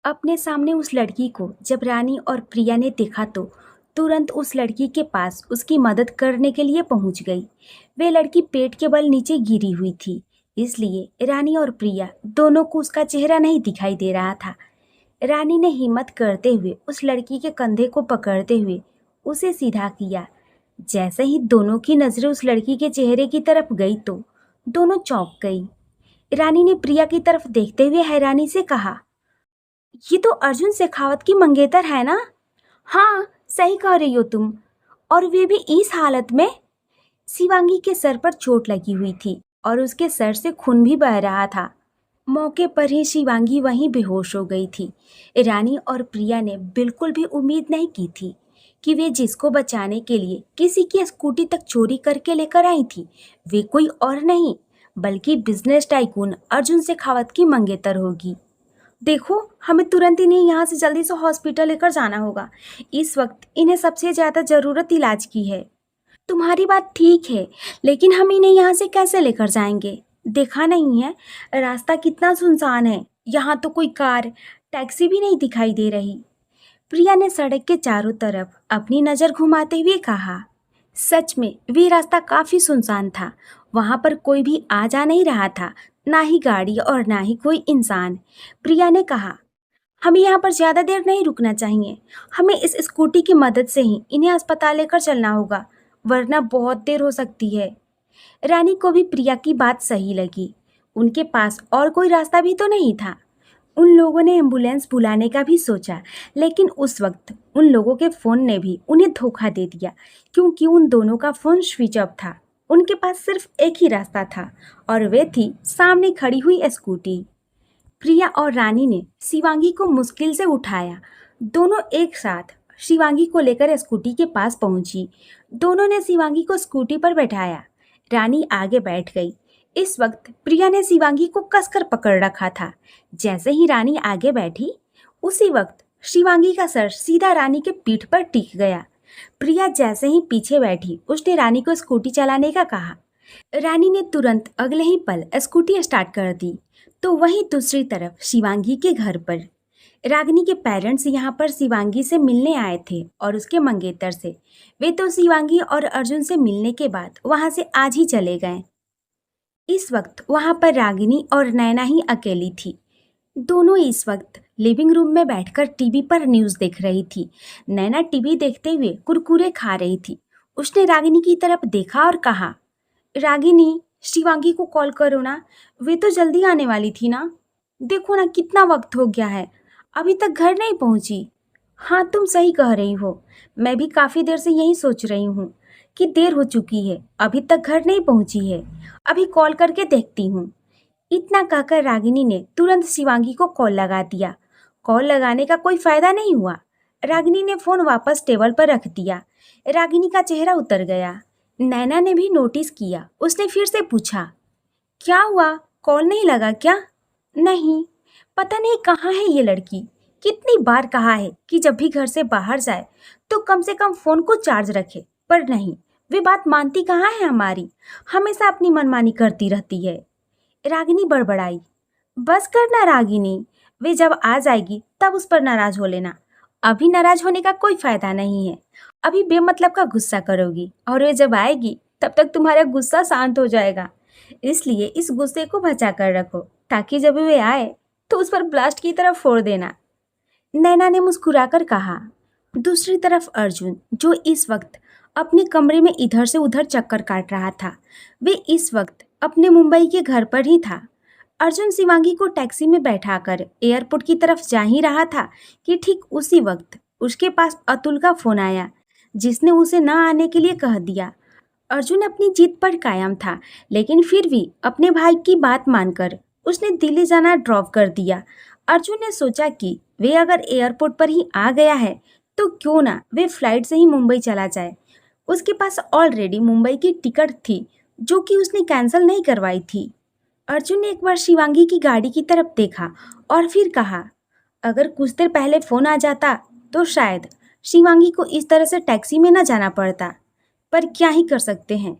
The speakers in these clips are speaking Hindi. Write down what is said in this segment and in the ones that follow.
अपने सामने उस लड़की को जब रानी और प्रिया ने देखा तो तुरंत उस लड़की के पास उसकी मदद करने के लिए पहुंच गई। वे लड़की पेट के बल नीचे गिरी हुई थी, इसलिए रानी और प्रिया दोनों को उसका चेहरा नहीं दिखाई दे रहा था। रानी ने हिम्मत करते हुए उस लड़की के कंधे को पकड़ते हुए उसे सीधा किया। जैसे ही दोनों की नजरें उस लड़की के चेहरे की तरफ गई तो दोनों चौंक गई। रानी ने प्रिया की तरफ देखते हुए हैरानी से कहा, ये तो अर्जुन शेखावत की मंगेतर है ना? हाँ, सही कह रही हो तुम। और वे भी इस हालत में? शिवांगी के सर पर चोट लगी हुई थी और उसके सर से खून भी बह रहा था। मौके पर ही शिवांगी वहीं बेहोश हो गई थी। रानी और प्रिया ने बिल्कुल भी उम्मीद नहीं की थी कि वे जिसको बचाने के लिए किसी की स्कूटी तक चोरी करके लेकर आई थी, वे कोई और नहीं बल्कि बिजनेस टाइकून अर्जुन शेखावत की मंगेतर होगी। देखो, हमें तुरंत इन्हें यहाँ से जल्दी से हॉस्पिटल लेकर जाना होगा। इस वक्त इन्हें सबसे ज्यादा जरूरत इलाज की है। तुम्हारी बात ठीक है, लेकिन हम इन्हें यहाँ से कैसे लेकर जाएंगे? देखा नहीं है रास्ता कितना सुनसान है। यहाँ तो कोई कार, टैक्सी भी नहीं दिखाई दे रही। प्रिया ने सड़क के चारों तरफ अपनी नजर घुमाते हुए कहा। सच में वे रास्ता काफी सुनसान था। वहां पर कोई भी आ जा नहीं रहा था, ना ही गाड़ी और ना ही कोई इंसान। प्रिया ने कहा, हमें यहाँ पर ज्यादा देर नहीं रुकना चाहिए। हमें इस स्कूटी की मदद से ही इन्हें अस्पताल लेकर चलना होगा, वरना बहुत देर हो सकती है। रानी को भी प्रिया की बात सही लगी। उनके पास और कोई रास्ता भी तो नहीं था। उन लोगों ने एम्बुलेंस बुलाने का भी सोचा, लेकिन उस वक्त उन लोगों के फ़ोन ने भी उन्हें धोखा दे दिया, क्योंकि उन दोनों का फ़ोन स्विच ऑफ था। उनके पास सिर्फ एक ही रास्ता था और वे थी सामने खड़ी हुई स्कूटी। प्रिया और रानी ने शिवांगी को मुश्किल से उठाया। दोनों एक साथ शिवांगी को लेकर स्कूटी के पास पहुंची। दोनों ने शिवांगी को स्कूटी पर बैठाया। रानी आगे बैठ गई। इस वक्त प्रिया ने शिवांगी को कसकर पकड़ रखा था। जैसे ही रानी आगे बैठी, उसी वक्त शिवांगी का सर सीधा रानी के पीठ पर टिक गया। प्रिया जैसे ही पीछे बैठी, उसने रानी को स्कूटी चलाने का कहा। रानी ने तुरंत अगले ही पल स्कूटी स्टार्ट कर दी। तो वहीं दूसरी तरफ शिवांगी के घर पर रागिनी के पेरेंट्स यहाँ पर शिवांगी से मिलने आए थे और उसके मंगेतर से। वे तो शिवांगी और अर्जुन से मिलने के बाद वहां से आज ही चले गए। इस वक्त वहां पर रागिनी और नैना ही अकेली थी। दोनों इस वक्त लिविंग रूम में बैठकर टीवी पर न्यूज़ देख रही थी। नैना टीवी देखते हुए कुरकुरे खा रही थी। उसने रागिनी की तरफ देखा और कहा, रागिनी, शिवांगी को कॉल करो ना, वे तो जल्दी आने वाली थी ना। देखो ना कितना वक्त हो गया है, अभी तक घर नहीं पहुंची। हाँ, तुम सही कह रही हो। मैं भी काफी देर से यही सोच रही हूँ कि देर हो चुकी है, अभी तक घर नहीं पहुंची है। अभी कॉल करके देखती हूँ। इतना कहकर रागिनी ने तुरंत शिवांगी को कॉल लगा दिया। कॉल लगाने का कोई फायदा नहीं हुआ। रागिनी ने फोन वापस टेबल पर रख दिया। रागिनी का चेहरा उतर गया। नैना ने भी नोटिस किया। उसने फिर से पूछा, क्या हुआ, कॉल नहीं लगा क्या? नहीं, पता नहीं कहाँ है ये लड़की। कितनी बार कहा है कि जब भी घर से बाहर जाए तो कम से कम फोन को चार्ज रखे, पर नहीं, वे बात मानती कहाँ है हमारी। हमेशा अपनी मनमानी करती रहती है। रागिनी बड़बड़ाई। बस करना रागिनी, वे जब आ जाएगी तब उस पर नाराज हो लेना। अभी नाराज होने का कोई फायदा नहीं है। अभी बेमतलब का गुस्सा करोगी और वे जब आएगी तब तक तुम्हारा गुस्सा शांत हो जाएगा। इसलिए इस गुस्से को बचा कर रखो, ताकि जब वे आए तो उस पर ब्लास्ट की तरफ फोड़ देना। नैना ने मुस्कुराकर कहा। दूसरी तरफ अर्जुन, जो इस वक्त अपने कमरे में इधर से उधर चक्कर काट रहा था, वे इस वक्त अपने मुंबई के घर पर ही था। अर्जुन शिवांगी को टैक्सी में बैठाकर एयरपोर्ट की तरफ जा ही रहा था कि ठीक उसी वक्त उसके पास अतुल का फोन आया, जिसने उसे न आने के लिए कह दिया। अर्जुन अपनी जिद पर कायम था, लेकिन फिर भी अपने भाई की बात मानकर उसने दिल्ली जाना ड्रॉप कर दिया। अर्जुन ने सोचा कि वे अगर एयरपोर्ट पर ही आ गया है तो क्यों ना वे फ्लाइट से ही मुंबई चला जाए। उसके पास ऑलरेडी मुंबई की टिकट थी, जो कि उसने कैंसिल नहीं करवाई थी। अर्जुन ने एक बार शिवांगी की गाड़ी की तरफ देखा और फिर कहा, अगर कुछ देर पहले फोन आ जाता तो शायद शिवांगी को इस तरह से टैक्सी में न जाना पड़ता, पर क्या ही कर सकते हैं।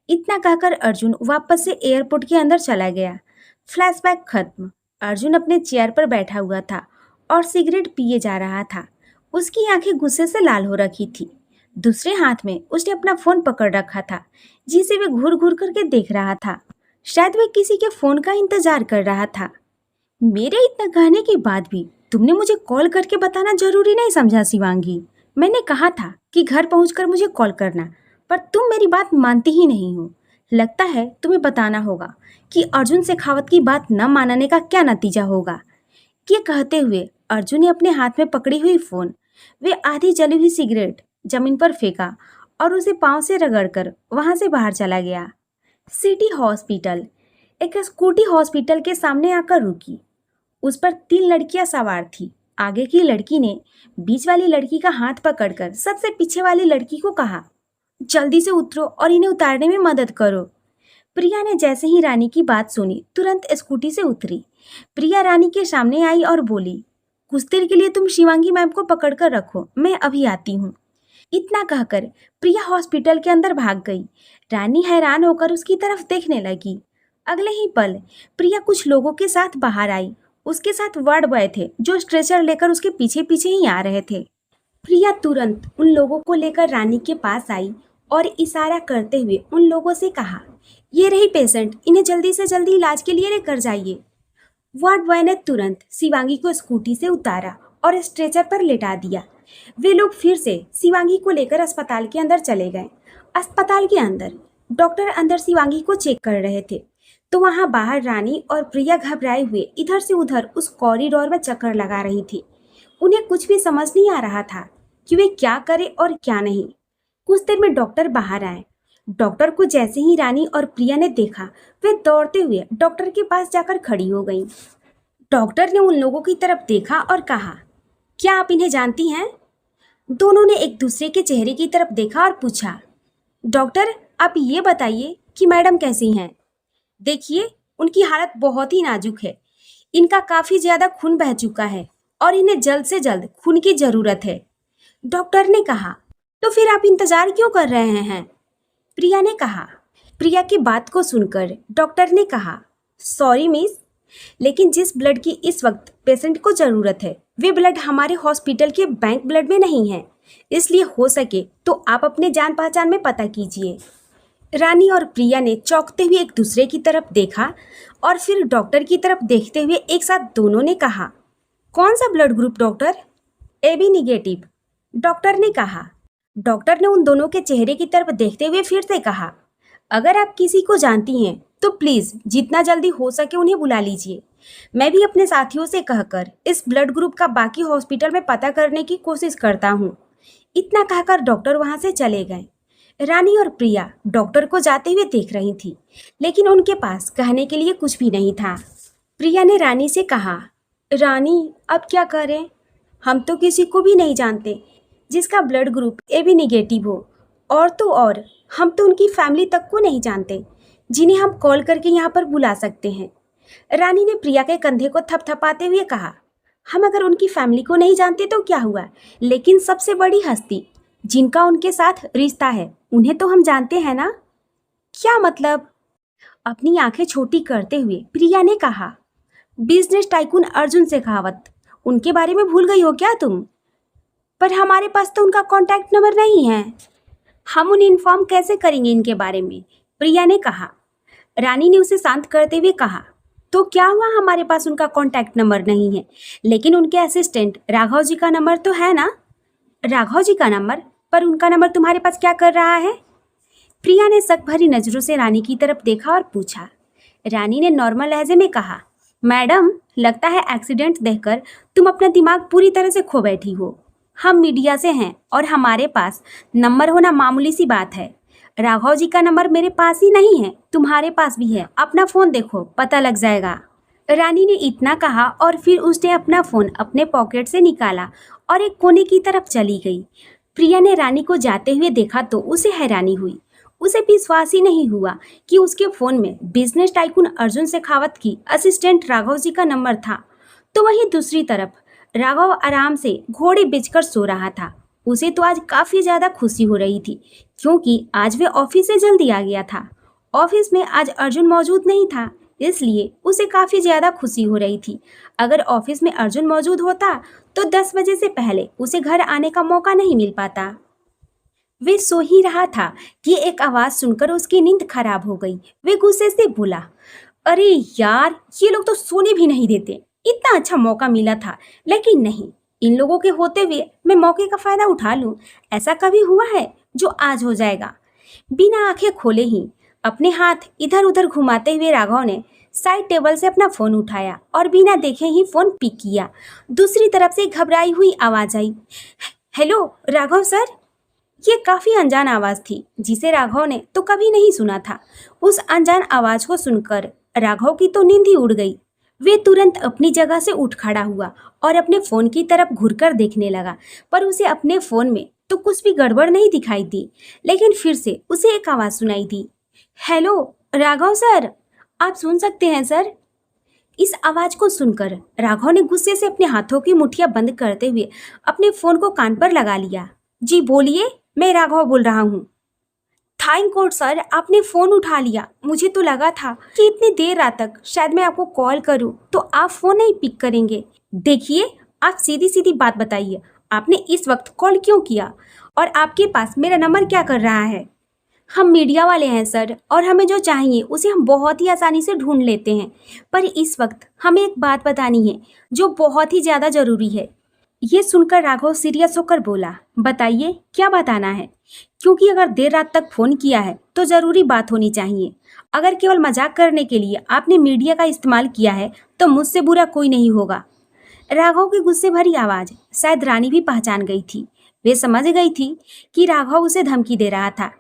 इतना कहकर अर्जुन वापस से एयरपोर्ट के अंदर चला गया। फ्लैशबैक खत्म। अर्जुन अपने चेयर पर बैठा हुआ था और सिगरेट पिए जा रहा था। उसकी आंखें गुस्से से लाल हो रखी थी। दूसरे हाथ में उसने अपना फोन पकड़ रखा था, जिसे वे घूर घूर करके देख रहा था। शायद वे किसी के फोन का इंतजार कर रहा था। मेरे इतना कहने के बाद भी तुमने मुझे कॉल करके बताना जरूरी नहीं समझा शिवांगी। मैंने कहा था कि घर पहुंचकर मुझे कॉल करना, पर तुम मेरी बात मानती ही नहीं हो। लगता है तुम्हें बताना होगा कि अर्जुन शेखावत की बात न मानने का क्या नतीजा होगा। ये कहते हुए अर्जुन ने अपने हाथ में पकड़ी हुई फोन, वे आधी जली हुई सिगरेट जमीन पर फेंका और उसे पांव से रगड़कर वहां से बाहर चला गया। City hospital. एक स्कूटी हॉस्पिटल के सामने आकर रुकी। उस पर 3 लड़कियां सवार थी। आगे की लड़की ने बीच वाली लड़की का हाथ पकड़कर सबसे पीछे वाली लड़की को कहा, जल्दी से उतरो और इन्हें उतारने में मदद करो। प्रिया ने जैसे ही रानी की बात सुनी तुरंत स्कूटी से उतरी। प्रिया रानी के सामने आई और बोली, कुछ देर के लिए तुम शिवांगी मैम को पकड़कर रखो, मैं अभी आती हूँ। इतना कहकर प्रिया हॉस्पिटल के अंदर भाग गई। रानी हैरान होकर उसकी तरफ देखने लगी। अगले ही पल प्रिया कुछ लोगों के साथ बाहर आई। उसके साथ वार्ड बॉय थे जो स्ट्रेचर लेकर उसके पीछे पीछे ही आ रहे थे। प्रिया तुरंत उन लोगों को लेकर रानी के पास आई और इशारा करते हुए उन लोगों से कहा, ये रही पेशेंट, इन्हें जल्दी से जल्दी इलाज के लिए लेकर जाइए। वार्ड बॉय ने तुरंत शिवांगी को स्कूटी से उतारा और स्ट्रेचर पर लेटा दिया। वे लोग फिर से शिवांगी को लेकर अस्पताल के अंदर चले गए। अस्पताल के अंदर डॉक्टर अंदर शिवांगी को चेक कर रहे थे, तो वहां बाहर रानी और प्रिया घबराए हुए इधर से उधर उस कॉरिडोर में चक्कर लगा रही थी। उन्हें कुछ भी समझ नहीं आ रहा था कि वे क्या करें और क्या नहीं। कुछ देर में डॉक्टर बाहर आए। डॉक्टर को जैसे ही रानी और प्रिया ने देखा, वे दौड़ते हुए डॉक्टर के पास जाकर खड़ी हो गईं। डॉक्टर ने उन लोगों की तरफ देखा और कहा, क्या आप इन्हें जानती हैं? दोनों ने एक दूसरे के चेहरे की तरफ देखा और पूछा, डॉक्टर आप ये बताइए कि मैडम कैसी हैं? देखिए, उनकी हालत बहुत ही नाजुक है। इनका काफी ज्यादा खून बह चुका है और इन्हें जल्द से जल्द खून की जरूरत है। डॉक्टर ने कहा, तो फिर आप इंतजार क्यों कर रहे हैं? प्रिया ने कहा। प्रिया की बात को सुनकर डॉक्टर ने कहा, सॉरी मिस, लेकिन जिस ब्लड की इस वक्त पेशेंट को जरूरत है वे ब्लड हमारे हॉस्पिटल के बैंक ब्लड में नहीं है, इसलिए हो सके तो आप अपने जान पहचान में पता कीजिए। रानी और प्रिया ने चौंकते हुए एक दूसरे की तरफ देखा और फिर डॉक्टर की तरफ देखते हुए एक साथ दोनों ने कहा, कौन सा blood group doctor? AB negative, doctor ने कहा। डॉक्टर ने उन दोनों के चेहरे की तरफ देखते हुए फिर से कहा, अगर आप किसी को जानती हैं तो प्लीज जितना जल्दी हो सके उन्हें बुला लीजिए। मैं भी अपने साथियों से कहकर इस ब्लड ग्रुप का बाकी हॉस्पिटल में पता करने की कोशिश करता हूँ। इतना कहकर डॉक्टर वहां से चले गए। रानी और प्रिया डॉक्टर को जाते हुए देख रही थी, लेकिन उनके पास कहने के लिए कुछ भी नहीं था। प्रिया ने रानी से कहा, रानी अब क्या करें? हम तो किसी को भी नहीं जानते जिसका ब्लड ग्रुप AB निगेटिव हो, और तो और हम तो उनकी फैमिली तक को नहीं जानते जिन्हें हम कॉल करके यहाँ पर बुला सकते हैं। रानी ने प्रिया के कंधे को थपथपाते हुए कहा, हम अगर उनकी फैमिली को नहीं जानते तो क्या हुआ, लेकिन सबसे बड़ी हस्ती जिनका उनके साथ रिश्ता है उन्हें तो हम जानते हैं ना। क्या मतलब? अपनी आंखें छोटी करते हुए प्रिया ने कहा, बिजनेस टाइकून अर्जुन शेखावत, उनके बारे में भूल गई हो क्या तुम? पर हमारे पास तो उनका कॉन्टैक्ट नंबर नहीं है। हम उन्हें इन्फॉर्म कैसे करेंगे इनके बारे में? प्रिया ने कहा। रानी ने उसे शांत करते हुए कहा, तो क्या हुआ, हमारे पास उनका कॉन्टैक्ट नंबर नहीं है, लेकिन उनके असिस्टेंट राघव जी का नंबर तो है ना? राघव जी का नंबर? पर उनका नंबर तुम्हारे पास क्या कर रहा है? प्रिया ने शक भरी नजरों से रानी की तरफ देखा और पूछा। रानी ने नॉर्मल लहजे में कहा, मैडम लगता है एक्सीडेंट देखकर तुम अपना दिमाग पूरी तरह से खो बैठी हो। हम मीडिया से हैं और हमारे पास नंबर होना मामूली सी बात है। राघव जी का नंबर मेरे पास ही नहीं है, तुम्हारे पास भी है, अपना फ़ोन देखो, पता लग जाएगा। रानी ने इतना कहा और फिर उसने अपना फ़ोन अपने पॉकेट से निकाला और एक कोने की तरफ चली गई। प्रिया ने रानी को जाते हुए देखा तो उसे हैरानी हुई। उसे विश्वास ही नहीं हुआ कि उसके फ़ोन में बिजनेस टाइकून अर्जुन शेखावत की असिस्टेंट राघव जी का नंबर था। तो वहीं दूसरी तरफ राघव आराम से घोड़े बेचकर सो रहा था। उसे तो आज काफ़ी ज़्यादा खुशी हो रही थी, क्योंकि आज वे ऑफिस से जल्दी आ गया था। ऑफिस में आज अर्जुन मौजूद नहीं था, इसलिए उसे काफी ज्यादा खुशी हो रही थी। अगर ऑफिस में अर्जुन मौजूद होता तो 10 बजे से पहले उसे घर आने का मौका नहीं मिल पाता। वे सो ही रहा था कि एक आवाज सुनकर उसकी नींद खराब हो गई। वे गुस्से से बोला, अरे यार, ये लोग तो सोने भी नहीं देते। इतना अच्छा मौका मिला था, लेकिन नहीं, इन लोगों के होते हुए मैं मौके का फायदा उठा लूं। ऐसा कभी हुआ है जो आज हो जाएगा। बिना आंखें खोले ही अपने हाथ इधर उधर घुमाते हुए राघव ने साइड टेबल से अपना फोन उठाया और बिना देखे ही फोन पिक किया। दूसरी तरफ से घबराई हुई आवाज आई, हेलो राघव सर। ये काफी अनजान आवाज थी जिसे राघव ने तो कभी नहीं सुना था। उस अनजान आवाज को सुनकर राघव की तो नींद ही उड़ गई। वे तुरंत अपनी जगह से उठ खड़ा हुआ और अपने फोन की तरफ घुरकर देखने लगा, पर उसे अपने फोन में तो कुछ भी गड़बड़ नहीं दिखाई दी। लेकिन फिर से उसे एक आवाज सुनाई दी, हेलो राघव सर, आप सुन सकते हैं सर। इस आवाज को सुनकर राघव ने गुस्से से अपने हाथों की मुट्ठियां बंद करते हुए अपने फोन को कान पर लगा लिया। जी बोलिए, मैं राघव बोल रहा हूँ। थैंक गॉड सर, आपने फोन उठा लिया। मुझे तो लगा था कि इतनी देर रात तक शायद मैं आपको कॉल करूं तो आप फोन नहीं पिक करेंगे। देखिए, आप सीधी सीधी बात बताइए, आपने इस वक्त कॉल क्यों किया और आपके पास मेरा नंबर क्या कर रहा है? हम मीडिया वाले हैं सर, और हमें जो चाहिए उसे हम बहुत ही आसानी से ढूंढ लेते हैं, पर इस वक्त हमें एक बात बतानी है जो बहुत ही ज़्यादा ज़रूरी है। ये सुनकर राघव सीरियस होकर बोला, बताइए क्या बताना है, क्योंकि अगर देर रात तक फोन किया है तो ज़रूरी बात होनी चाहिए। अगर केवल मजाक करने के लिए आपने मीडिया का इस्तेमाल किया है तो मुझसे बुरा कोई नहीं होगा। राघव की गुस्से भरी आवाज़ शायद रानी भी पहचान गई थी। वे समझ गई थी कि राघव उसे धमकी दे रहा था,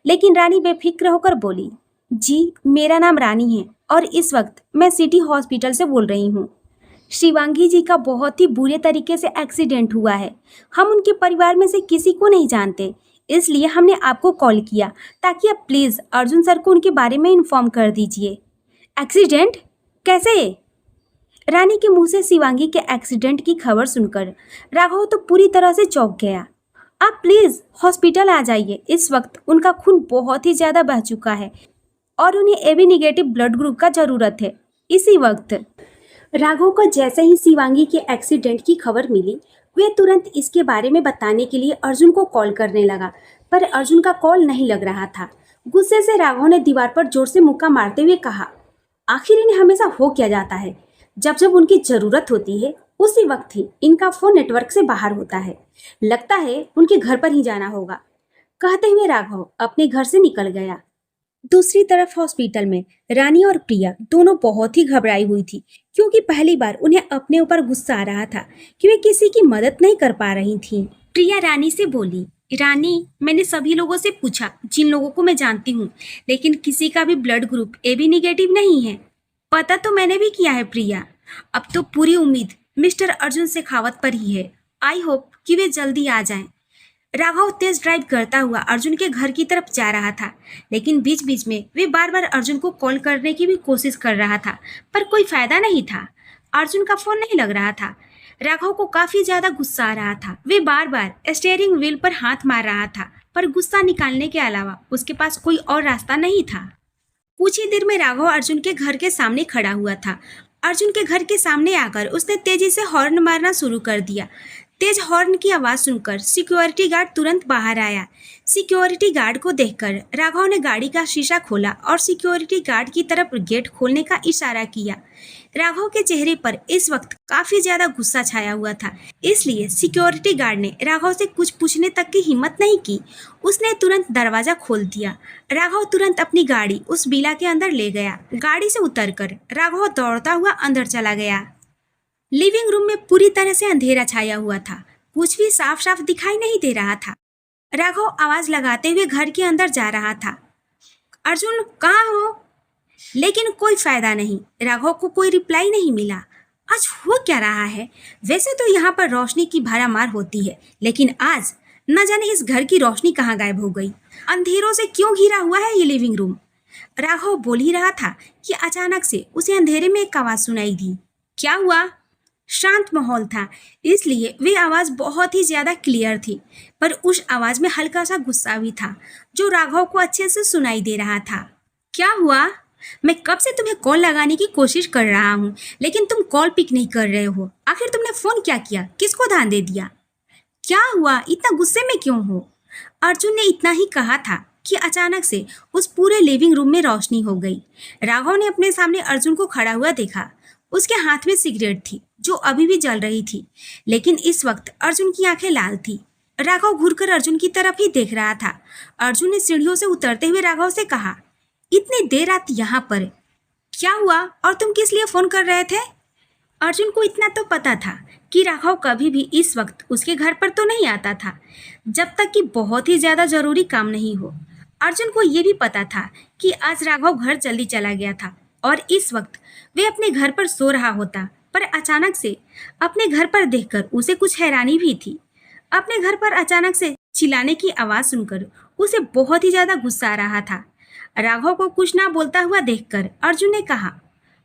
लेकिन रानी बेफिक्र होकर बोली, जी मेरा नाम रानी है और इस वक्त मैं सिटी हॉस्पिटल से बोल रही हूँ। शिवांगी जी का बहुत ही बुरे तरीके से एक्सीडेंट हुआ है। हम उनके परिवार में से किसी को नहीं जानते, इसलिए हमने आपको कॉल किया ताकि आप प्लीज़ अर्जुन सर को उनके बारे में इन्फॉर्म कर दीजिए। एक्सीडेंट? कैसे? रानी के मुंह से शिवांगी के एक्सीडेंट की खबर सुनकर राघव तो पूरी तरह से चौंक गया। आप प्लीज़ हॉस्पिटल आ जाइए, इस वक्त उनका खून बहुत ही ज़्यादा बह चुका है और उन्हें AB निगेटिव ब्लड ग्रुप का ज़रूरत है इसी वक्त। राघव को जैसे ही शिवांगी के एक्सीडेंट की खबर मिली, वे तुरंत इसके बारे में बताने के लिए अर्जुन को कॉल करने लगा, पर अर्जुन का कॉल नहीं लग रहा था। गुस्से से राघव ने दीवार पर जोर से मुक्का मारते हुए कहा, आखिर इन्हें हमेशा हो क्या जाता है, जब जब उनकी जरूरत होती है उसी वक्त ही इनका फोन नेटवर्क से बाहर होता है। लगता है उनके घर पर ही जाना होगा। कहते हुए राघव अपने घर से निकल गया। दूसरी तरफ हॉस्पिटल में रानी और प्रिया दोनों बहुत ही घबराई हुई थी, क्योंकि पहली बार उन्हें अपने ऊपर गुस्सा आ रहा था कि वे किसी की मदद नहीं कर पा रही थी। प्रिया रानी से बोली, रानी, मैंने सभी लोगों से पूछा जिन लोगों को मैं जानती हूँ, लेकिन किसी का भी ब्लड ग्रुप AB निगेटिव नहीं है। पता तो मैंने भी किया है प्रिया। अब तो पूरी उम्मीद मिस्टर अर्जुन शेखावत पर ही है। आई होप कि वे जल्दी आ जाएं। राघव तेज ड्राइव करता हुआ अर्जुन के घर की तरफ जा रहा था, लेकिन बीच बीच में वे बार बार अर्जुन को कॉल करने की भी कोशिश कर रहा था, पर कोई फायदा नहीं था। अर्जुन का फोन नहीं लग रहा था। राघव को काफी ज्यादा गुस्सा आ रहा था। वे बार बार स्टीयरिंग व्हील पर हाथ मार रहा था, पर गुस्सा निकालने के अलावा उसके पास कोई और रास्ता नहीं था। कुछ ही देर में राघव अर्जुन के घर के सामने खड़ा हुआ था। अर्जुन के घर के सामने आकर उसने तेजी से हॉर्न मारना शुरू कर दिया। तेज हॉर्न की आवाज सुनकर सिक्योरिटी गार्ड तुरंत बाहर आया। सिक्योरिटी गार्ड को देखकर राघव ने गाड़ी का शीशा खोला और सिक्योरिटी गार्ड की तरफ गेट खोलने का इशारा किया। राघव के चेहरे पर इस वक्त काफी ज्यादा गुस्सा छाया हुआ था, इसलिए सिक्योरिटी गार्ड ने राघव से कुछ पूछने तक की हिम्मत नहीं की। उसने तुरंत दरवाजा खोल दिया। राघव तुरंत अपनी गाड़ी उस विला के अंदर ले गया। गाड़ी से उतरकर राघव दौड़ता हुआ अंदर चला गया। लिविंग रूम में पूरी तरह से अंधेरा छाया हुआ था। कुछ भी साफ साफ दिखाई नहीं दे रहा था। राघव आवाज लगाते हुए घर के अंदर जा रहा था, अर्जुन कहाँ हो? लेकिन कोई फायदा नहीं। राघव को कोई रिप्लाई नहीं मिला। आज हो क्या रहा है? वैसे तो यहाँ पर रोशनी की भरमार होती है, लेकिन आज न जाने इस घर की रोशनी कहाँ गायब हो गई। अंधेरों से क्यों घिरा हुआ है ये लिविंग रूम? राघव बोल ही रहा था कि अचानक से उसे अंधेरे में एक आवाज सुनाई दी। क्या हुआ? शांत माहौल था, इसलिए वे आवाज बहुत ही ज्यादा क्लियर थी, पर उस आवाज में हल्का सा गुस्सा भी था जो राघव को अच्छे से सुनाई दे रहा था। क्या हुआ? मैं कब से तुम्हें कॉल लगाने की कोशिश कर रहा हूँ, लेकिन तुम कॉल पिक नहीं कर रहे हो। आखिर तुमने फोन क्या किया, किसको ध्यान दे दिया? क्या हुआ, इतना गुस्से में क्यों हो? अर्जुन ने इतना ही कहा था कि अचानक से उस पूरे लिविंग रूम में रोशनी हो गई। राघव ने अपने सामने अर्जुन को खड़ा हुआ देखा। उसके हाथ में सिगरेट थी जो अभी भी जल रही थी, लेकिन इस वक्त अर्जुन की आंखें लाल थी। राघव घूरकर अर्जुन की तरफ ही देख रहा था। अर्जुन ने सीढ़ियों से उतरते हुए राघव से कहा, इतनी देर रात यहाँ पर क्या हुआ और तुम किस लिए फोन कर रहे थे? अर्जुन को इतना तो पता था कि राघव कभी भी इस वक्त उसके घर पर तो नहीं आता था जब तक कि बहुत ही ज्यादा जरूरी काम नहीं हो। अर्जुन को ये भी पता था कि आज राघव घर जल्दी चला गया था और इस वक्त वे अपने घर पर सो रहा होता, पर अचानक से अपने घर पर देखकर उसे कुछ हैरानी भी थी। अपने घर पर अचानक से चिल्लाने की आवाज सुनकर उसे बहुत ही ज्यादा गुस्सा आ रहा था। राघव को कुछ ना बोलता हुआ देखकर अर्जुन ने कहा,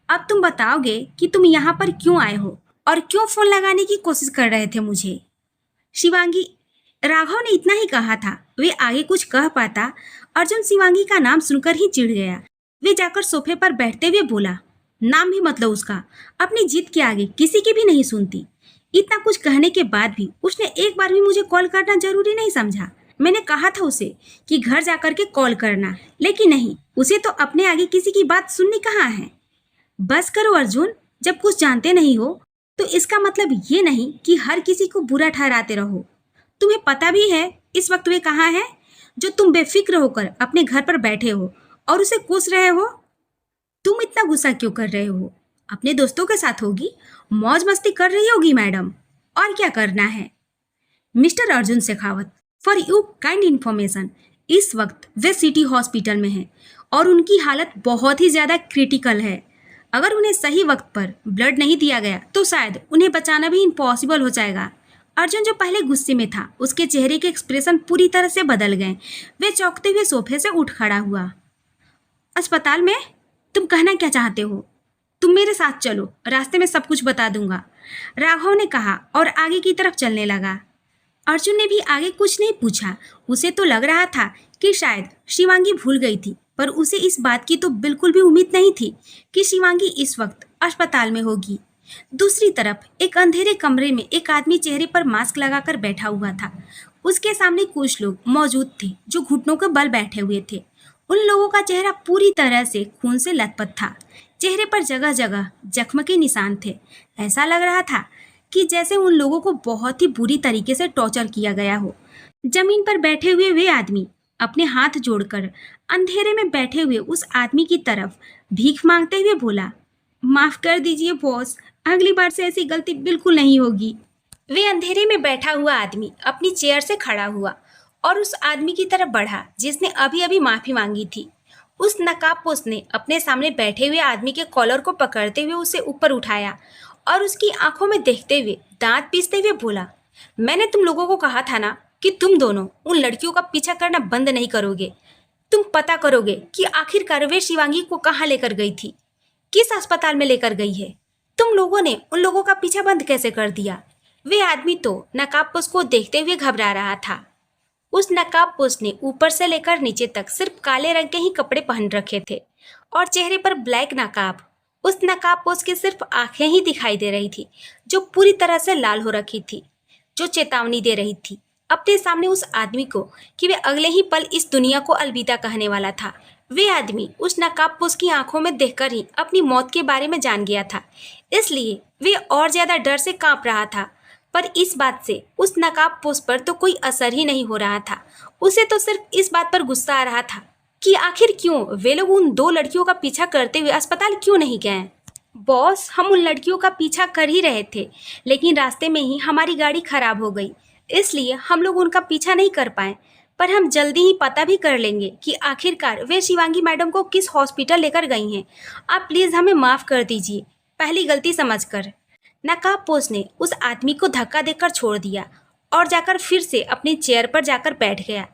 अब तुम बताओगे कि तुम यहाँ पर क्यों आए हो और क्यों फोन लगाने की कोशिश कर रहे थे मुझे? शिवांगी, राघव ने इतना ही कहा था। वे आगे कुछ कह पाता, अर्जुन शिवांगी का नाम सुनकर ही चिढ़ गया। वे जाकर सोफे पर बैठते हुए बोला, नाम भी मतलब उसका, अपनी जिद के आगे किसी की भी नहीं सुनती। इतना कुछ कहने के बाद भी उसने एक बार भी मुझे कॉल करना जरूरी नहीं समझा। मैंने कहा था उसे कि घर जाकर के कॉल करना, लेकिन नहीं, उसे तो अपने आगे किसी की बात सुननी कहाँ है। बस करो अर्जुन, जब कुछ जानते नहीं हो तो इसका मतलब ये नहीं कि हर किसी को बुरा ठहराते रहो। तुम्हें पता भी है इस वक्त वे कहाँ है, जो तुम बेफिक्र होकर अपने घर पर बैठे हो और उसे कोस रहे हो। तुम इतना गुस्सा क्यों कर रहे हो? अपने दोस्तों के साथ होगी, मौज मस्ती कर रही होगी मैडम, और क्या करना है। Mister Arjun Shekhawat, for you kind information, इस वक्त वे सिटी हॉस्पिटल में हैं और उनकी हालत बहुत ही ज़्यादा क्रिटिकल है। अगर उन्हें सही वक्त पर ब्लड नहीं दिया गया तो शायद उन्हें बचाना भी इम्पॉसिबल हो जाएगा। अर्जुन जो पहले गुस्से में था, उसके चेहरे के एक्सप्रेशन पूरी तरह से बदल गए। वे चौंकते हुए सोफे से उठ खड़ा हुआ। अस्पताल में? तुम कहना क्या चाहते हो? तुम मेरे साथ चलो, रास्ते में सब कुछ बता दूंगा, राघव ने कहा और आगे की तरफ चलने लगा। अर्जुन ने भी आगे कुछ नहीं पूछा। उसे तो लग रहा था कि शायद शिवांगी भूल गई थी, पर उसे इस बात की तो बिल्कुल भी उम्मीद नहीं थी कि शिवांगी इस वक्त अस्पताल में होगी। दूसरी तरफ एक अंधेरे कमरे में एक आदमी चेहरे पर मास्क लगाकर बैठा हुआ था। उसके सामने कुछ लोग मौजूद थे जो घुटनों के बल बैठे हुए थे। उन लोगों का चेहरा पूरी तरह से खून से लथपथ था। चेहरे पर जगह जगह जख्म के निशान थे। ऐसा लग रहा था कि जैसे उन लोगों को बहुत ही बुरी तरीके से टॉर्चर किया गया हो। जमीन पर बैठे हुए वे आदमी अपने हाथ जोड़कर अंधेरे में बैठे हुए उस आदमी की तरफ भीख मांगते हुए बोला, माफ कर दीजिए बॉस, अगली बार से ऐसी गलती बिल्कुल नहीं होगी। वे अंधेरे में बैठा हुआ आदमी अपनी चेयर से खड़ा हुआ और उस आदमी की तरफ बढ़ा जिसने अभी अभी माफी मांगी थी। उस नकाबपोश ने अपने सामने बैठे हुए आदमी के कॉलर को पकड़ते हुए उसे ऊपर उठाया और उसकी आंखों में देखते हुए दांत पीसते हुए बोला, मैंने तुम लोगों को कहा था ना कि तुम दोनों उन लड़कियों का पीछा करना बंद नहीं करोगे। तुम पता करोगे कि आखिरकार वे शिवांगी को कहाँ लेकर गई थी, किस अस्पताल में लेकर गई है। तुम लोगों ने उन लोगों का पीछा बंद कैसे कर दिया? वे आदमी तो नकाबपोश को देखते हुए घबरा रहा था। उस नकाबपोश ने ऊपर से लेकर नीचे तक सिर्फ काले रंग के ही कपड़े पहन रखे थे और चेहरे पर ब्लैक नकाब। उस नकाबपोश की सिर्फ आंखें ही दिखाई दे रही थी जो पूरी तरह से लाल हो रखी थी, जो चेतावनी दे रही थी अपने सामने उस आदमी को कि वे अगले ही पल इस दुनिया को अलविदा कहने वाला था। वे आदमी उस नकाबपोश की आंखों में देखकर ही अपनी मौत के बारे में जान गया था, इसलिए वे और ज्यादा डर से कांप रहा था। पर इस बात से उस नकाबपोश पर तो कोई असर ही नहीं हो रहा था। उसे तो सिर्फ इस बात पर गुस्सा आ रहा था कि आखिर क्यों वे लोग उन दो लड़कियों का पीछा करते हुए अस्पताल क्यों नहीं गए। बॉस, हम उन लड़कियों का पीछा कर ही रहे थे, लेकिन रास्ते में ही हमारी गाड़ी खराब हो गई, इसलिए हम लोग उनका पीछा नहीं कर पाए। पर हम जल्दी ही पता भी कर लेंगे कि आखिरकार वे शिवांगी मैडम को किस हॉस्पिटल लेकर गई हैं। आप प्लीज़ हमें माफ़ कर दीजिए, पहली गलती समझकर। नकाबपोश ने उस आदमी को धक्का देकर छोड़ दिया और जाकर फिर से अपनी चेयर पर जाकर बैठ गया।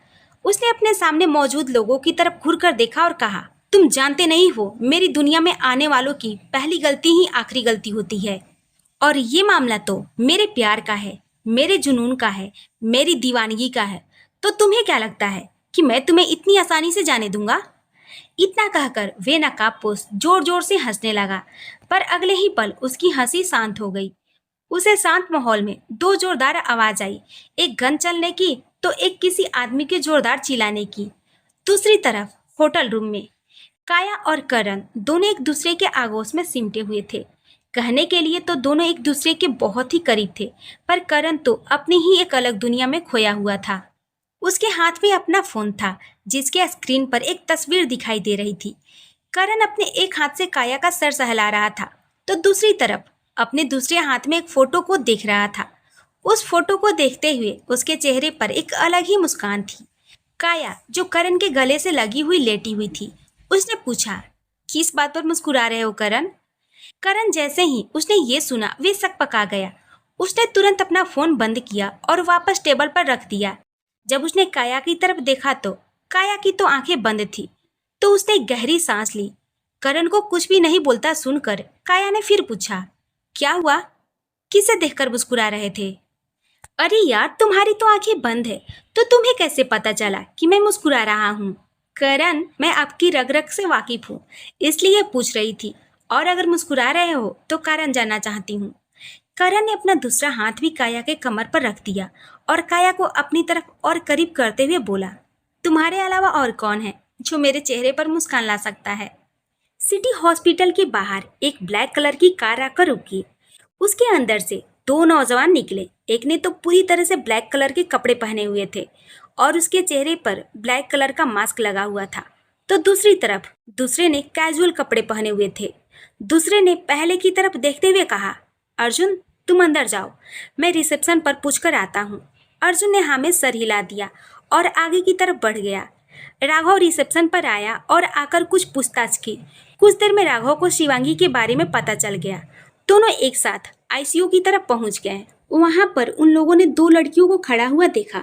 उसने अपने सामने मौजूद लोगों की तरफ घूरकर देखा और कहा, तुम जानते नहीं हो, मेरी दुनिया में आने वालों की पहली गलती ही आखिरी गलती होती है, और ये मामला तो मेरे प्यार का है, मेरे जुनून का है, मेरी दीवानगी का है। तो तुम्हें क्या लगता है कि मैं तुम्हें इतनी आसानी से जाने दूंगा? इतना कहकर वे नकाबपोश जोर जोर से हंसने लगा, पर अगले ही पल उसकी हंसी शांत हो गई। उसे शांत माहौल में दो जोरदार आवाज आई, एक गन चलने की तो एक किसी आदमी के जोरदार चिल्लाने की। दूसरी तरफ होटल रूम में काया और करण दोनों एक दूसरे के आगोश में सिमटे हुए थे। कहने के लिए तो दोनों एक दूसरे के बहुत ही करीब थे, पर करण तो अपनी ही एक अलग दुनिया में खोया हुआ था। उसके हाथ में अपना फोन था, जिसके स्क्रीन पर एक तस्वीर दिखाई दे रही थी। करण अपने एक हाथ से काया का सर सहला रहा था, तो दूसरी तरफ अपने दूसरे हाथ में एक फोटो को देख रहा था। उस फोटो को देखते हुए उसके चेहरे पर एक अलग ही मुस्कान थी। काया, जो करण के गले से लगी हुई लेटी हुई थी, उसने पूछा, किस बात पर मुस्कुरा रहे हो करण? करण जैसे ही उसने ये सुना वे सक पका गया। उसने तुरंत अपना फोन बंद किया और वापस टेबल पर रख दिया। जब उसने काया की तरफ देखा तो काया की तो आंखें बंद थी, तो उसने गहरी सांस ली। करण को कुछ भी नहीं बोलता सुनकर काया ने फिर पूछा, क्या हुआ? किसे देखकर मुस्कुरा रहे थे? अरे यार, तुम्हारी तो आंखें बंद है, तो तुम्हें कैसे पता चला कि मैं मुस्कुरा रहा हूँ? करण, मैं आपकी रग रग से वाकिफ हूँ, इसलिए पूछ रही थी, और अगर मुस्कुरा रहे हो तो कारण जानना चाहती हूँ। करण ने अपना दूसरा हाथ भी काया के कमर पर रख दिया और काया को अपनी तरफ और करीब करते हुए बोला, तुम्हारे अलावा और कौन है जो मेरे चेहरे पर मुस्कान ला सकता है? सिटी हॉस्पिटल के बाहर एक ब्लैक कलर की कार आकर रुकी। उसके अंदर से दो नौजवान निकले। एक ने तो पूरी तरह से ब्लैक कलर के कपड़े पहने हुए थे और उसके चेहरे पर ब्लैक कलर का मास्क लगा हुआ था, तो दूसरी तरफ दूसरे ने कैजुअल कपड़े पहने हुए थे। दूसरे ने पहले की तरफ देखते हुए कहा, अर्जुन, तुम अंदर जाओ, मैं रिसेप्शन पर पूछकर आता हूँ। अर्जुन ने हाँ में सर हिला दिया और आगे की तरफ बढ़ गया। राघव रिसेप्शन पर आया और आकर कुछ पूछताछ की। कुछ देर में राघव को शिवांगी के बारे में पता चल गया। दोनों एक साथ आईसीयू की तरफ पहुंच गए। वहां पर उन लोगों ने दो लड़कियों को खड़ा हुआ देखा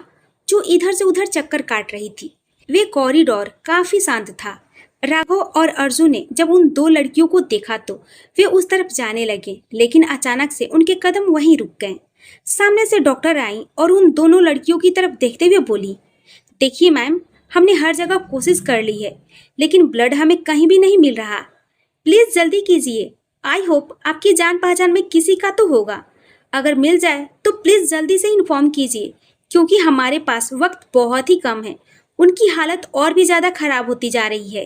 जो इधर से उधर चक्कर काट रही थी। वे कॉरिडोर काफी शांत था। राघव और अर्जुन ने जब उन दो लड़कियों को देखा तो वे उस तरफ जाने लगे, लेकिन अचानक से उनके कदम वहीं रुक गए। सामने से डॉक्टर आई और उन दोनों लड़कियों की तरफ देखते हुए बोली, देखिए मैम, हमने हर जगह कोशिश कर ली है, लेकिन ब्लड हमें कहीं भी नहीं मिल रहा। प्लीज जल्दी कीजिए। आई होप आपकी जान पहचान में किसी का तो होगा। अगर मिल जाए तो प्लीज जल्दी से इन्फॉर्म कीजिए, क्योंकि हमारे पास वक्त बहुत ही कम है। उनकी हालत और भी ज्यादा खराब होती जा रही है।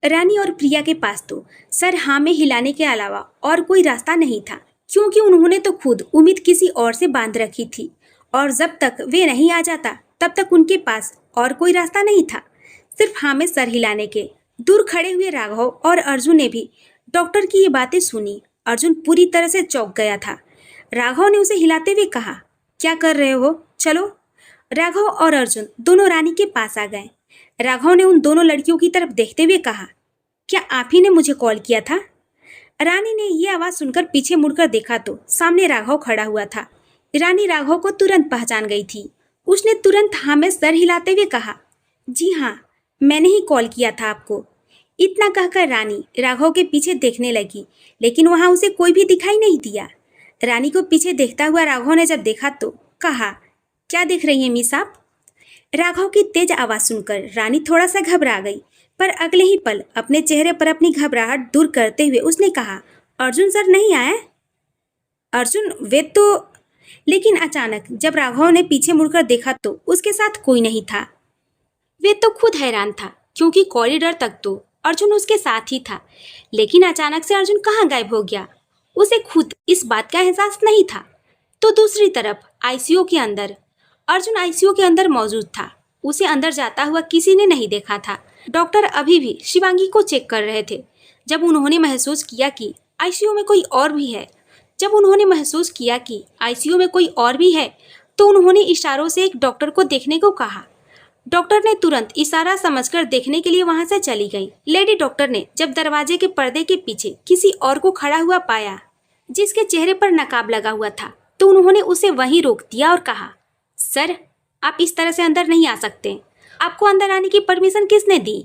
रानी और प्रिया के पास तो सर हाँ में हिलाने के अलावा और कोई रास्ता नहीं था, क्योंकि उन्होंने तो खुद उम्मीद किसी और से बांध रखी थी, और जब तक वे नहीं आ जाता तब तक उनके पास और कोई रास्ता नहीं था, सिर्फ हाँ में सर हिलाने के। दूर खड़े हुए राघव और अर्जुन ने भी डॉक्टर की ये बातें सुनी। अर्जुन पूरी तरह से चौंक गया था। राघव ने उसे हिलाते हुए कहा, क्या कर रहे हो, चलो। राघव और अर्जुन दोनों रानी के पास आ गए। राघव ने उन दोनों लड़कियों की तरफ देखते हुए कहा, क्या आप ही ने मुझे कॉल किया था? रानी ने यह आवाज सुनकर पीछे मुड़कर देखा तो सामने राघव खड़ा हुआ था। रानी राघव को तुरंत पहचान गई थी। उसने तुरंत हाँ में सर हिलाते हुए कहा, जी हाँ, मैंने ही कॉल किया था आपको। इतना कहकर रानी राघव के पीछे देखने लगी, लेकिन वहां उसे कोई भी दिखाई नहीं दिया। रानी को पीछे देखता हुआ राघव ने जब देखा तो कहा, क्या देख रही हैं मिस आप? राघव की तेज आवाज सुनकर रानी थोड़ा सा घबरा गई, पर अगले ही पल अपने चेहरे पर अपनी घबराहट दूर करते हुए उसने कहा, अर्जुन सर नहीं आए? अर्जुन वे तो। लेकिन अचानक जब राघव ने पीछे मुड़कर देखा तो उसके साथ कोई नहीं था। वे तो खुद हैरान था, क्योंकि कॉरिडोर तक तो अर्जुन उसके साथ ही था, लेकिन अचानक से अर्जुन कहाँ गायब हो गया, उसे खुद इस बात का एहसास नहीं था। तो दूसरी तरफ आईसीयू के अंदर अर्जुन आईसीयू के अंदर मौजूद था। उसे अंदर जाता हुआ किसी ने नहीं देखा था। डॉक्टर अभी भी शिवांगी को चेक कर रहे थे। जब उन्होंने महसूस किया कि आईसीयू में कोई और भी है तो उन्होंने इशारों से एक डॉक्टर को देखने को कहा। डॉक्टर ने तुरंत इशारा समझकर देखने के लिए वहां से चली गई। लेडी डॉक्टर ने जब दरवाजे के पर्दे के पीछे किसी और को खड़ा हुआ पाया, जिसके चेहरे पर नकाब लगा हुआ था, तो उन्होंने उसे वहीं रोक दिया और कहा, सर, आप इस तरह से अंदर नहीं आ सकते। आपको अंदर आने की परमिशन किसने दी?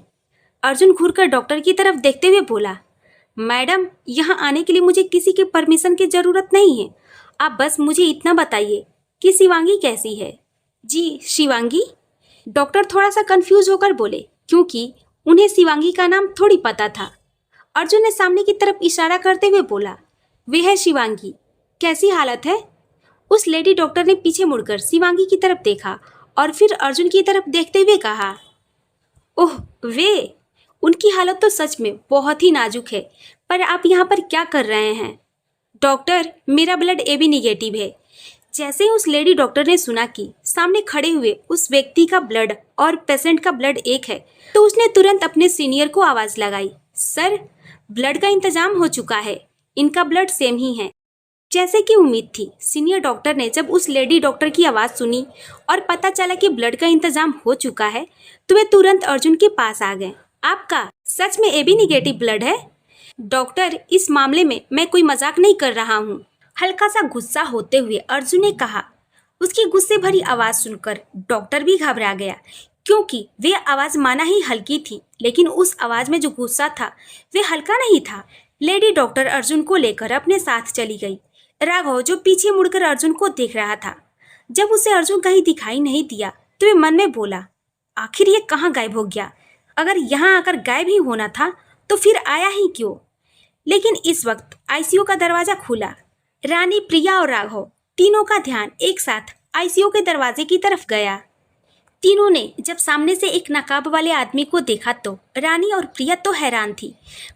अर्जुन घूरकर डॉक्टर की तरफ देखते हुए बोला, मैडम, यहाँ आने के लिए मुझे किसी के परमिशन की जरूरत नहीं है। आप बस मुझे इतना बताइए कि शिवांगी कैसी है? जी, शिवांगी? डॉक्टर थोड़ा सा कंफ्यूज होकर बोले, क्योंकि उन्हें शिवांगी का नाम थोड़ी पता था। अर्जुन ने सामने की तरफ इशारा करते हुए बोला, वे है शिवांगी, कैसी हालत है? उस लेडी डॉक्टर ने पीछे मुड़कर शिवांगी की तरफ देखा और फिर अर्जुन की तरफ देखते हुए कहा, ओह वे, उनकी हालत तो सच में बहुत ही नाजुक है, पर आप यहाँ पर क्या कर रहे हैं? डॉक्टर, मेरा ब्लड AB निगेटिव है। जैसे ही उस लेडी डॉक्टर ने सुना कि सामने खड़े हुए उस व्यक्ति का ब्लड और पेशेंट का ब्लड एक है, तो उसने तुरंत अपने सीनियर को आवाज लगाई, सर, ब्लड का इंतजाम हो चुका है, इनका ब्लड सेम ही है। जैसे कि उम्मीद थी, सीनियर डॉक्टर ने जब उस लेडी डॉक्टर की आवाज़ सुनी और पता चला कि ब्लड का इंतजाम हो चुका है, तो वे तुरंत अर्जुन के पास आ गए। आपका सच में AB निगेटिव ब्लड है? डॉक्टर, इस मामले में मैं कोई मजाक नहीं कर रहा हूँ, हल्का सा गुस्सा होते हुए अर्जुन ने कहा। उसकी गुस्से भरी आवाज़ सुनकर डॉक्टर भी घबरा गया, क्योंकि वे आवाज़ माना ही हल्की थी, लेकिन उस आवाज़ में जो गुस्सा था वे हल्का नहीं था। लेडी डॉक्टर अर्जुन को लेकर अपने साथ चली गई। राघव, जो पीछे मुड़कर अर्जुन को देख रहा था, जब उसे अर्जुन कहीं दिखाई नहीं दिया तो वे मन में बोला, आखिर ये कहाँ गायब हो गया? अगर यहाँ आकर गायब ही होना था तो फिर आया ही क्यों? लेकिन इस वक्त ICU का दरवाजा खुला। रानी, प्रिया और राघव तीनों का ध्यान एक साथ ICU के दरवाजे की तरफ गया। तीनों ने जब सामने से एक नकाब वाले आदमी को देखा तो रानी और प्रिया तो हैरान थी,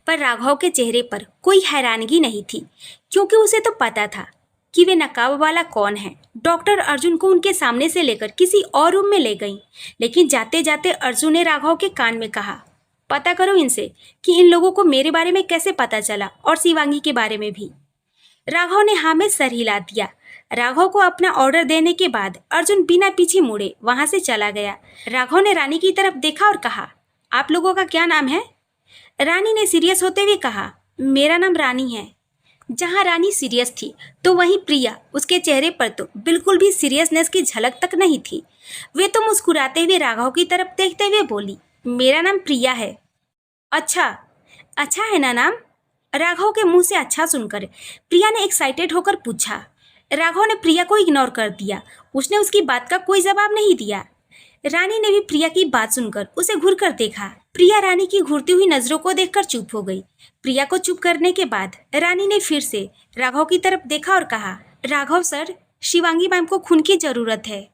पर राघव के चेहरे पर कोई हैरानगी नहीं थी, क्योंकि उसे तो पता था कि वे नकाब वाला कौन है। डॉक्टर अर्जुन को उनके सामने से लेकर किसी और रूम में ले गई, लेकिन जाते जाते अर्जुन ने राघव के कान में कहा, पता करो इनसे कि इन लोगों को मेरे बारे में कैसे पता चला और शिवांगी के बारे में भी। राघव ने हाँ में सर हिला दिया। राघव को अपना ऑर्डर देने के बाद अर्जुन बिना पीछे मुड़े वहां से चला गया। राघव ने रानी की तरफ देखा और कहा, आप लोगों का क्या नाम है? रानी ने सीरियस होते हुए कहा, मेरा नाम रानी है। जहां रानी सीरियस थी तो वहीं प्रिया, उसके चेहरे पर तो बिल्कुल भी सीरियसनेस की झलक तक नहीं थी। वे तो मुस्कुराते हुए राघव की तरफ देखते हुए बोली, मेरा नाम प्रिया है। अच्छा, अच्छा है ना नाम? राघव के मुंह से अच्छा सुनकर प्रिया ने एक्साइटेड होकर पूछा। राघव ने प्रिया को इग्नोर कर दिया, उसने उसकी बात का कोई जवाब नहीं दिया। रानी ने भी प्रिया की बात सुनकर उसे घूरकर देखा। प्रिया रानी की घूरती हुई नजरों को देखकर चुप हो गई। प्रिया को चुप करने के बाद रानी ने फिर से राघव की तरफ देखा और कहा, राघव सर, शिवांगी मैम को खून की जरूरत है।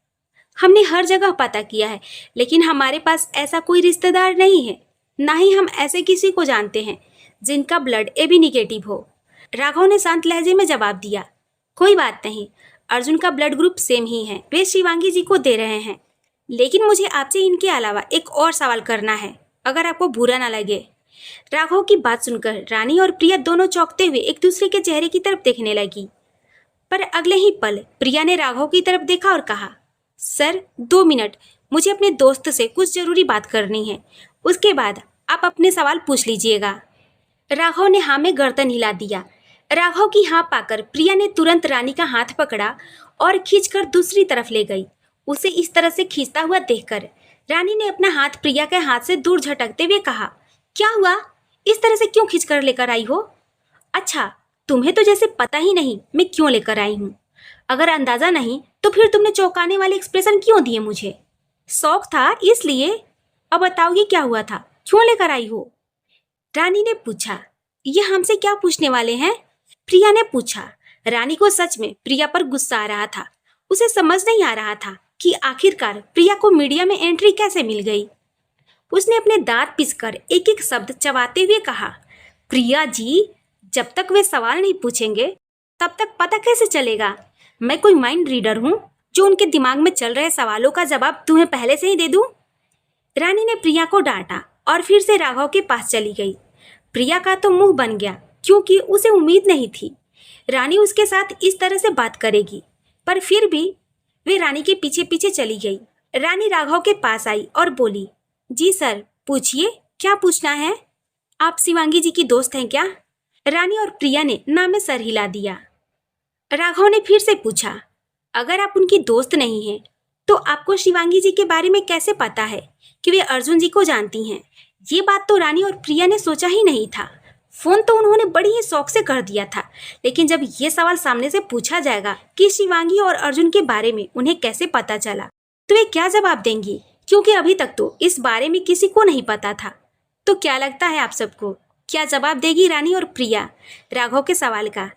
हमने हर जगह पता किया है, लेकिन हमारे पास ऐसा कोई रिश्तेदार नहीं है, ना ही हम ऐसे किसी को जानते हैं जिनका ब्लड AB निगेटिव हो। राघव ने शांत लहजे में जवाब दिया, कोई बात नहीं, अर्जुन का ब्लड ग्रुप सेम ही है, वे शिवांगी जी को दे रहे हैं। लेकिन मुझे आपसे इनके अलावा एक और सवाल करना है, अगर आपको बुरा ना लगे। राघव की बात सुनकर रानी और प्रिया दोनों चौंकते हुए एक दूसरे के चेहरे की तरफ देखने लगी, पर अगले ही पल प्रिया ने राघव की तरफ देखा और कहा, सर 2 मिनट, मुझे अपने दोस्त से कुछ जरूरी बात करनी है, उसके बाद आप अपने सवाल पूछ लीजिएगा। राघव ने हाँ में गर्दन हिला दिया। राघव की हाँ पाकर प्रिया ने तुरंत रानी का हाथ पकड़ा और खींचकर दूसरी तरफ ले गई। उसे इस तरह से खींचता हुआ देखकर रानी ने अपना हाथ प्रिया के हाथ से दूर झटकते हुए कहा, क्या हुआ? इस तरह से क्यों खींचकर लेकर आई हो? अच्छा, तुम्हें तो जैसे पता ही नहीं मैं क्यों लेकर आई हूँ। अगर अंदाजा नहीं तो फिर तुमने चौंकाने वाले एक्सप्रेशन क्यों दिए मुझे? शौक था इसलिए? अब बताओगी क्या हुआ था, क्यों लेकर आई हो? रानी ने पूछा। ये हमसे क्या पूछने वाले हैं? प्रिया ने पूछा। रानी को सच में प्रिया पर गुस्सा आ रहा था। उसे समझ नहीं आ रहा था कि आखिरकार प्रिया को मीडिया में एंट्री कैसे मिल गई। उसने अपने दांत पीसकर एक एक शब्द चबाते हुए कहा, प्रिया जी, जब तक वे सवाल नहीं पूछेंगे तब तक पता कैसे चलेगा? मैं कोई माइंड रीडर हूँ जो उनके दिमाग में चल रहे सवालों का जवाब तुम्हें पहले से ही दे दूं? रानी ने प्रिया को डांटा और फिर से राघव के पास चली गई। प्रिया का तो मुंह बन गया, क्योंकि उसे उम्मीद नहीं थी रानी उसके साथ इस तरह से बात करेगी, पर फिर भी वे रानी के पीछे पीछे चली गई। रानी राघव के पास आई और बोली, जी सर, पूछिए, क्या पूछना है? आप शिवांगी जी की दोस्त हैं क्या? रानी और प्रिया ने ना में सर हिला दिया। राघव ने फिर से पूछा, अगर आप उनकी दोस्त नहीं हैं तो आपको शिवांगी जी के बारे में कैसे पता है कि वे अर्जुन जी को जानती हैं? ये बात तो रानी और प्रिया ने सोचा ही नहीं था। फोन तो उन्होंने बड़ी ही शौक से कर दिया था, लेकिन जब ये सवाल सामने से पूछा जाएगा कि शिवांगी और अर्जुन के बारे में उन्हें कैसे पता चला, तो वे क्या जवाब देंगी? क्योंकि अभी तक तो इस बारे में किसी को नहीं पता था। तो क्या लगता है आप सबको, क्या जवाब देगी रानी और प्रिया राघव के सवाल का?